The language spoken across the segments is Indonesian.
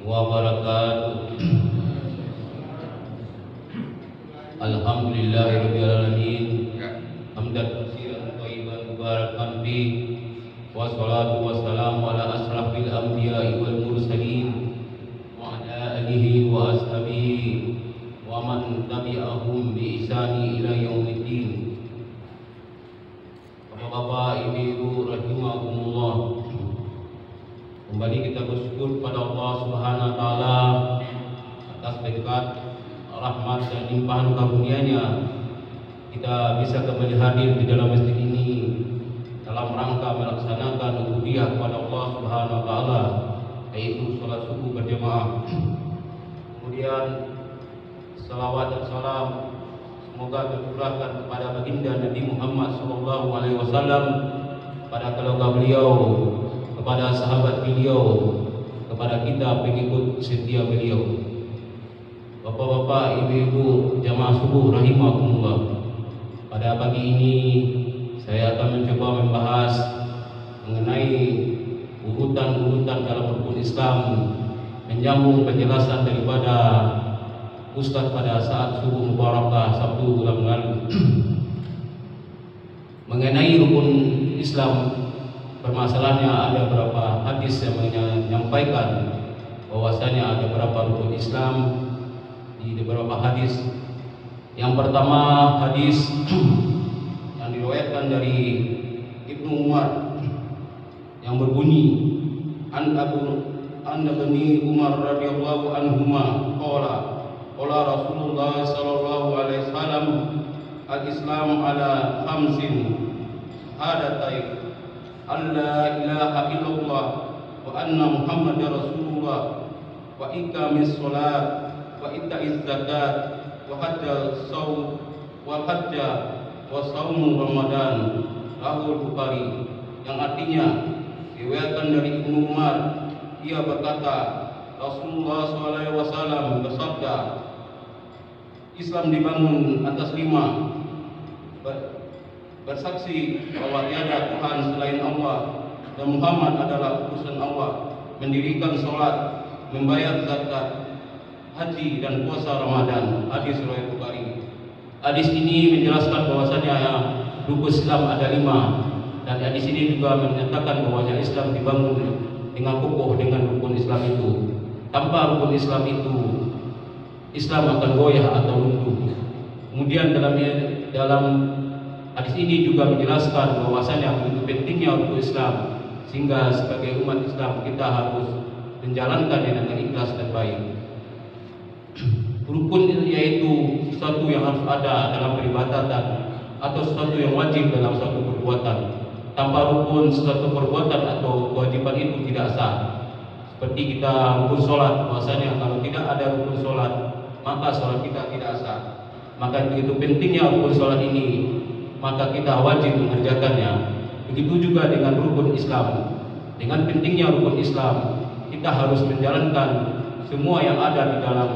wabarakatuh. Alhamdulillahirabbil alamin. Hamdan katsiran thayyiban mubarakan fi. Wassalatu wassalamu ala asrafil anbiya'i wal mursalin wa ala alihi wa ashabihi wa man tabi'ahum bi ihsani ila yaumiddin. Bapak-bapak, ibu-ibu rahimakumullah. Kembali kita bersyukur pada Allah Subhanahu wa taala atas berkat, rahmat dan limpahan karunia-Nya. Kita bisa kembali hadir di dalam masjid ini dalam rangka melaksanakan ubudiyah kepada Allah Subhanahu wa taala, yaitu salat subuh berjamaah. Kemudian salawat dan salam semoga tercurahkan kepada baginda Nabi Muhammad SAW, pada keluarga beliau, kepada sahabat beliau, kepada kita pengikut setia beliau. Bapak-bapak, ibu-ibu jamaah subuh rahimakumullah. Pada pagi ini saya akan mencoba membahas mengenai urutan-urutan dalam rukun Islam, menyambung penjelasan daripada Ustaz pada saat subuh mubarakah Sabtu bulan lalu. Mengenai rukun Islam, permasalahannya ada beberapa hadis yang menyampaikan bahwasanya ada beberapa rukun Islam di beberapa hadis. Yang pertama hadis yang diriwayatkan dari Ibnu Umar yang berbunyi an Ibni Umar radhiyallahu anhuma qala Rasulullah sallallahu alaihi wasallam al-Islam ala khamsin hadatai alla ilaha illallah wa anna Muhammadar Rasulullah wa iqamis shalat wa ita'iz zakat wa hajjal saum wa saumu Ramadan. Rahul Bukhari, yang artinya diriwayatkan dari Ibnu Umar, ia berkata Rasulullah SAW bersabda, Islam dibangun atas 5: bersaksi bahwa tiada Tuhan selain Allah dan Muhammad adalah utusan Allah, mendirikan sholat, membayar zakat, haji dan puasa Ramadan. Hadis riwayat Bukhari. Hadis ini menjelaskan bahwasanya rukun Islam ada 5, dan hadis ini juga menyatakan bahwasanya Islam dibangun dengan kokoh dengan rukun Islam itu. Tanpa rukun Islam itu, Islam akan goyah atau runtuh. Kemudian dalam hadis ini juga menjelaskan bahwasanya begitu pentingnya rukun Islam, sehingga sebagai umat Islam kita harus menjalankan dengan ikhlas dan baik. Rukun yaitu sesuatu yang harus ada dalam peribadatan atau sesuatu yang wajib dalam suatu perbuatan. Tanpa rukun suatu perbuatan atau kewajiban itu tidak sah. Seperti kita rukun sholat, bahwasanya kalau tidak ada rukun sholat maka sholat kita tidak sah. Maka begitu pentingnya rukun sholat ini, maka kita wajib mengerjakannya. Begitu juga dengan rukun Islam. Dengan pentingnya rukun Islam, kita harus menjalankan semua yang ada di dalam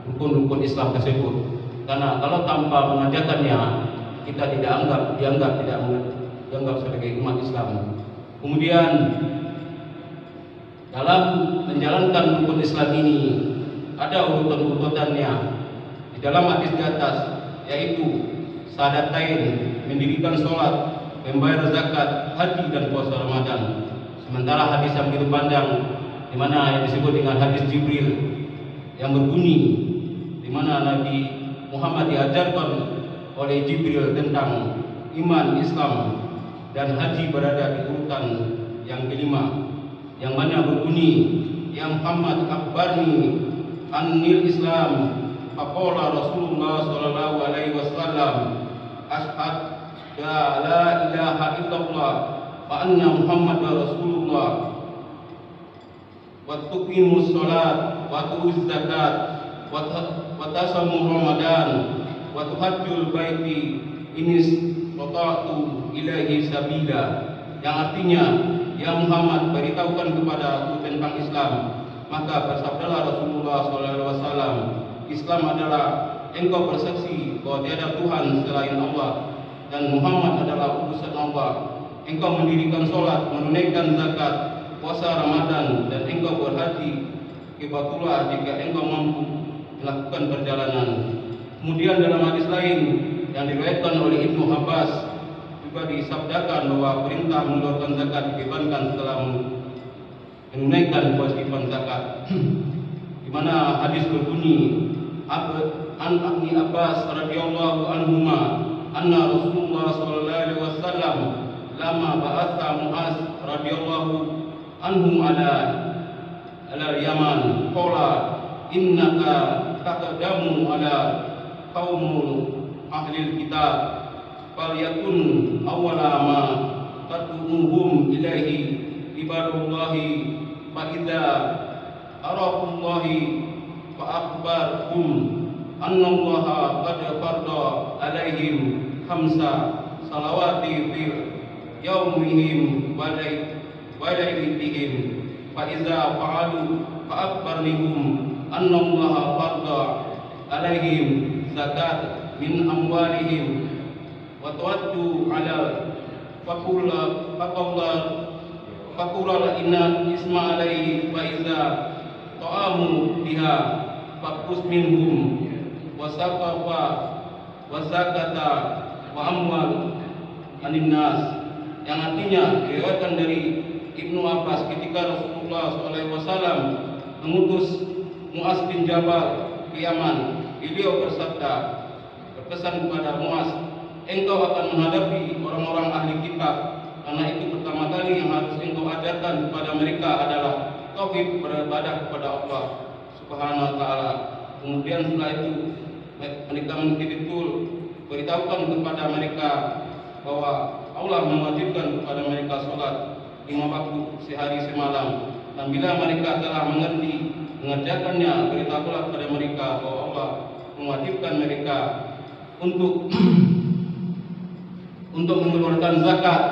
rukun-rukun Islam tersebut. Karena kalau tanpa mengerjakannya, kita dianggap sebagai umat Islam. Kemudian dalam menjalankan rukun Islam ini ada urutan-urutannya di dalam hadis di atas, yaitu syahadatain, mendirikan sholat, membayar zakat, haji dan puasa Ramadan. Sementara hadis yang begitu panjang, di mana yang disebut dengan hadis Jibril yang berbunyi, di mana Nabi Muhammad diajarkan oleh Jibril tentang iman, Islam dan haji berada di urutan yang kelima, yang mana berbunyi, ya Muhammad akhbarni anil Islam, faqala Rasulullah sallallahu alaihi wasallam, ashhadu la ilaha illallah wa anna Muhammadar Rasulullah wa tuqimus shalat wa tu'uz zakat wa tasamu Ramadan wa tuhajjul baiti inis qata'tu ilaihi sabila. Yang artinya, ya Muhammad, beritahukan kepada aku tentang Islam. Maka bersabdalah Rasulullah SAW, Islam adalah engkau bersaksi bahwa tiada Tuhan selain Allah dan Muhammad adalah utusan Allah. Engkau mendirikan sholat, menunaikan zakat, puasa Ramadan, dan engkau berhaji ke Baitullah jika engkau mampu melakukan perjalanan. Kemudian dalam hadis lain yang diriwayatkan oleh Ibnu Abbas juga disabdakan bahwa perintah mengeluarkan zakat dibebankan setelah menunaikan kewajiban zakat. Di mana hadis berbunyi, An Ibnu Abbas radhiyallahu anhuma anna Rasulullah sallallahu alaihi wasallam lama ba'atha Mu'az radhiyallahu anhum ala Yaman qala innaka taqdamu ala qaumul ahli kitab falyakun awwala ma tad'uhum ilaihi ibadullahi fa idza arafullahi fa akhbarhum anna allaha qad farda alaihim khamsa salawati fi yaumihim wa lailatihim fa idza fa'alu fa akhbarnihum anna allaha farda alaihim zakat min amwalihim wa tawaddu ala faqula inna isma alaihi fa iza ta'amu biha faqus minhum wa saqafa wa zakata wa amwal anin nas, yang artinya diriwayatkan dari Ibnu Abbas ketika Rasulullah SAW mengutus Mu'az bin Jabal ke Yaman. Beliau berpesan kepada Mu'az, engkau akan menghadapi orang-orang ahli kitab, karena itu pertama kali yang harus engkau ajarkan kepada mereka adalah tauhid, beribadah kepada Allah Subhanahu wa taala. Kemudian setelah itu mereka betul beritahukan kepada mereka bahwa Allah mewajibkan kepada mereka sholat 5 waktu sehari semalam, dan bila mereka telah mengerti mengerjakannya, beritahulah kepada mereka bahwa Allah mewajibkan mereka untuk mengeluarkan zakat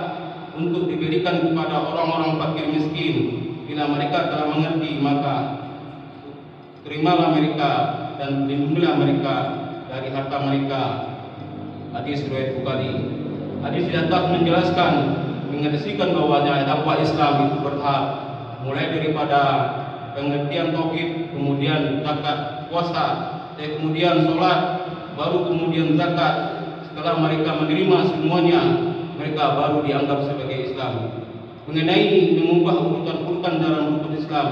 untuk diberikan kepada orang-orang fakir miskin. Bila mereka telah mengerti, maka terimalah mereka dan lindungilah mereka dari harta mereka. Hadis riwayat Bukhari. Hadis di atas menjelaskan, mengekspresikan bahwanya dakwah Islam itu bertahap, mulai daripada pengertian tauhid, kemudian zakat, puasa, dan kemudian sholat, baru kemudian zakat. Setelah mereka menerima semuanya, mereka baru dianggap sebagai Islam. Mengenai mengubah urutan-urutan dalam rukun Islam,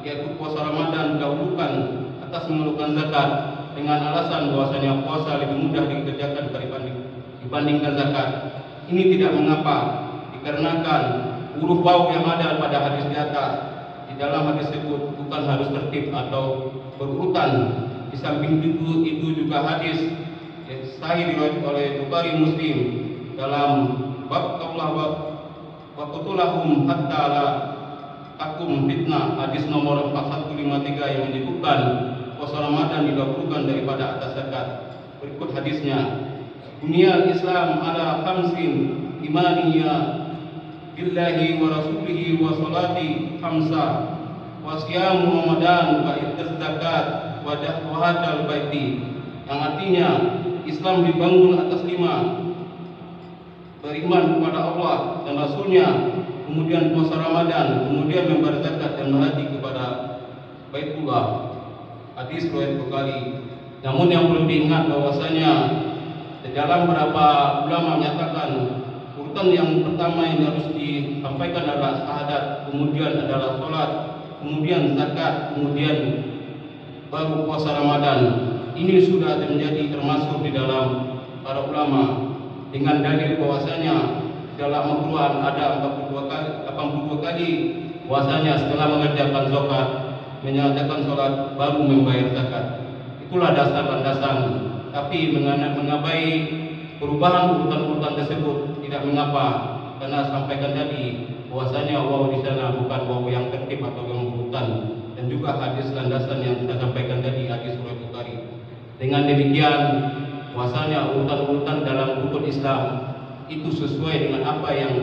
yaitu puasa Ramadan didahulukan atas mengeluarkan zakat dengan alasan bahwasanya puasa lebih mudah dikerjakan dibandingkan zakat. Ini tidak mengapa, dikarenakan huruf waw yang ada pada hadis di atas di dalam hadis tersebut bukan harus tertib atau berurutan. Di samping itu juga hadis yang sahih diriwayatkan oleh Bukhari Muslim dalam bab kaulah waqtulahum hatta la takum fitnah, hadis nomor 4153 yang menyebutkan puasa Ramadan didahulukan daripada atas zakat. Berikut hadisnya, Bunyal Islam ala khamsin imaniyya billahi wa rasulihi wa salati khamsa wa siyamu Ramadan wa ittaz zakat wa hajjal baiti, yang artinya Islam dibangun atas 5: beriman kepada Allah dan Rasulnya, kemudian puasa Ramadan, kemudian membayar zakat dan berhaji kepada Baitullah. Hadis riwayat Bukhari. Namun yang perlu diingat bahwasanya di dalam beberapa ulama menyatakan urutan yang pertama yang harus disampaikan adalah syahadat, kemudian adalah sholat, kemudian zakat, kemudian baru puasa Ramadan. Ini sudah menjadi termasuk di dalam para ulama dengan dalil bahwasanya dalam Al-Quran ada 82 kali bahwasanya setelah mengerjakan zakat, menyatakan sholat, baru membayar zakat. Itulah dasar landasan. Tapi mengabai perubahan urutan-urutan tersebut tidak mengapa, karena sampaikan tadi bahwasanya waw di sana bukan waw yang tertib atau yang urutan, dan juga hadis landasan yang kita sampaikan tadi, hadis riwayat Bukhari. Dengan demikian, bahwasanya urutan-urutan dalam rukun Islam itu sesuai dengan apa yang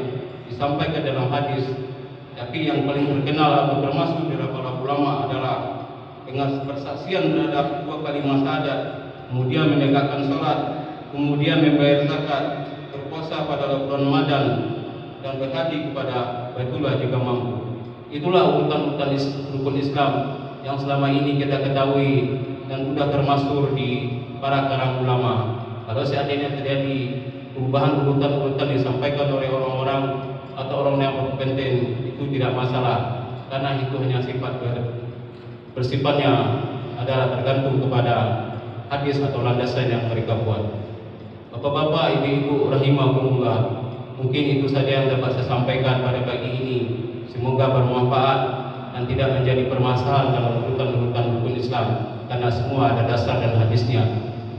disampaikan dalam hadis. Tapi yang paling terkenal atau termasuk dari para ulama adalah dengan persaksian terhadap 2 kalimat syahadat, kemudian menegakkan sholat, kemudian membayar zakat, berpuasa pada bulan Ramadan, dan berhaji kepada Baitullah jika mampu. Itulah urutan-urutan rukun Islam yang selama ini kita ketahui dan sudah termasuk di para kalangan ulama. Kalau seandainya terjadi perubahan urutan-urutan disampaikan oleh orang-orang atau orang yang berkompeten, itu tidak masalah, karena itu hanya bersifatnya adalah tergantung kepada hadis atau landasan yang mereka buat. Bapak-bapak, ibu-ibu rahimakumullah, mungkin itu saja yang dapat saya sampaikan pada pagi ini. Semoga bermanfaat dan tidak menjadi permasalahan dalam urutan-urutan rukun Islam, karena semua ada dasar dan hadisnya.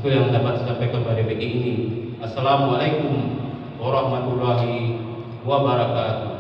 Itu yang dapat saya sampaikan pada pagi ini. Assalamualaikum warahmatullahi wabarakatuh.